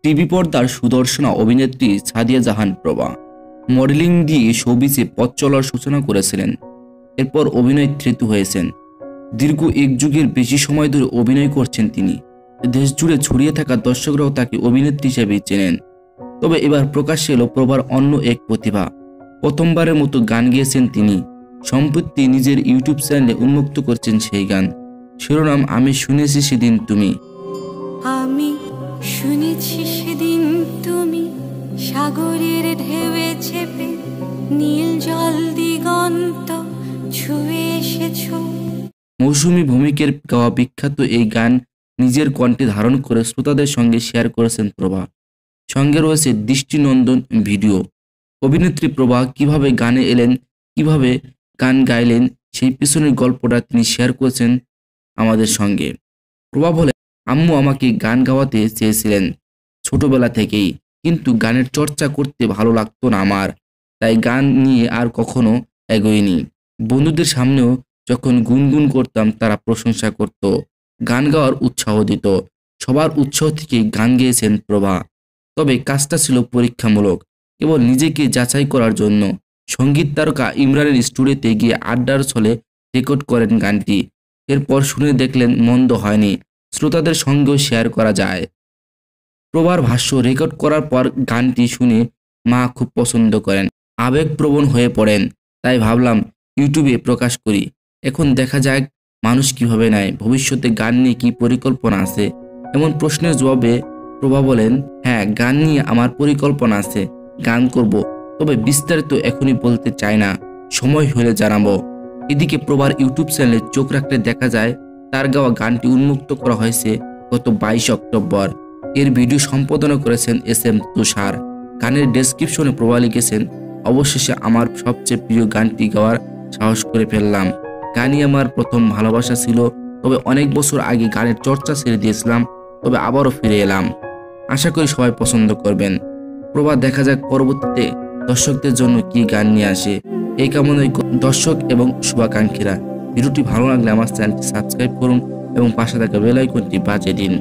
TV পর্দার সুদর্শনা অভিনেত্রী সাদিয়া জাহান প্রভা modelling দিয়ে শোবিজে পথ চলার সূচনা করেছিলেন। এরপর অভিনেত্রী হয়েছেন। দীর্ঘ এক যুগের বেশি সময় ধরে অভিনয় করছেন তিনি। দেশ জুড়ে ছড়িয়ে থাকা দর্শকরাও তাকে অভিনেত্রী হিসেবেই চেনেন। তবে এবার প্রকাশ্যে এলো প্রভার অন্য এক প্রতিভা। প্রথমবারের মতো গান গেয়েছেন তিনি। সম্প্রতি নিজের ইউটিউব চ্যানেলে উন্মুক্ত করছেন সেই গান। শিরোনাম আমি শুনেছি সেদিন তুমি। আমি শুনেছি সেদিন তুমি সাগরের ঢেউয়ে চেপে নীল জল দিগন্ত ছুঁয়ে এসেছো। মৌসুমী ভৌমিকের গাওয়া বিখ্যাত এই গান নিজের কণ্ঠে ধারণ করে শ্রোতাদের সঙ্গে শেয়ার করেছেন প্রভা। সঙ্গে রয়েছে দৃষ্টিনন্দন ভিডিও। অভিনেত্রী প্রভা কিভাবে গানে এলেন, কিভাবে গান গাইলেন, সেই পিছনের গল্পটা তিনি শেয়ার করেছেন আমাদের সঙ্গে। প্রভা বলে, আম্মু আমাকে গান গাওয়াতে চেয়েছিলেন ছোটবেলা থেকেই, কিন্তু গানের চর্চা করতে ভালো লাগতো না আমার, তাই গান নিয়ে আর কখনো এগোয়নি। বন্ধুদের সামনেও যখন গুনগুন করতাম তারা প্রশংসা করত, গান গাওয়ার উৎসাহ দিত। সবার উৎসাহ থেকেই গান গেয়েছেন প্রভা। তবে কাজটা ছিল পরীক্ষামূলক, কেবল নিজেকে যাচাই করার জন্য। সঙ্গীত তারকা ইমরানের স্টুডিওতে গিয়ে আড্ডার ছলে রেকর্ড করেন গানটি। এরপর শুনে দেখলেন মন্দ হয়নি, শ্রোতাদের সঙ্গেও শেয়ার করা যায়। প্রভার ভাষ্য, রেকর্ড করার পর গানটি শুনে মা খুব পছন্দ করেন, আবেগপ্রবণ হয়ে পড়েন। তাই ভাবলাম ইউটিউবে প্রকাশ করি। এখন দেখা যাক মানুষ কিভাবে নেয়। ভবিষ্যতে গান নিয়ে কি পরিকল্পনা আছে? এমন প্রশ্নের জবাবে প্রভা বলেন, হ্যাঁ, গান নিয়ে আমার পরিকল্পনা আছে, গান করব, তবে বিস্তারিত এখনই বলতে চাই না, সময় হলে জানাবো। এদিকে প্রভার ইউটিউব চ্যানেলে চোখ রাখলে দেখা যায় তার গাওয়া গানটি উন্মুক্ত করা হয়েছে গত 22 অক্টোবর। এর ভিডিও সম্পাদনা করেছেন SM তুষার। গানের ডেসক্রিপশনে প্রভা লিখেছেন, অবশেষে আমার সবচেয়ে প্রিয় গানটি গাওয়ার সাহস করে ফেললাম। গানই আমার প্রথম ভালোবাসা ছিল, তবে অনেক বছর আগে গানের চর্চা ছেড়ে দিয়েছিলাম, তবে আবারও ফিরে এলাম। আশা করি সবাই পছন্দ করবেন। প্রভা দেখা যাক পরবর্তীতে দর্শকদের জন্য কি গান নিয়ে আসে। এই কামনায় দর্শক এবং শুভাকাঙ্ক্ষীরা, ভিডিওটি ভালো লাগলে আমার চ্যানেলটি সাবস্ক্রাইব করুন এবং পাশে থাকা বেল আইকনটি বাজিয়ে দিন।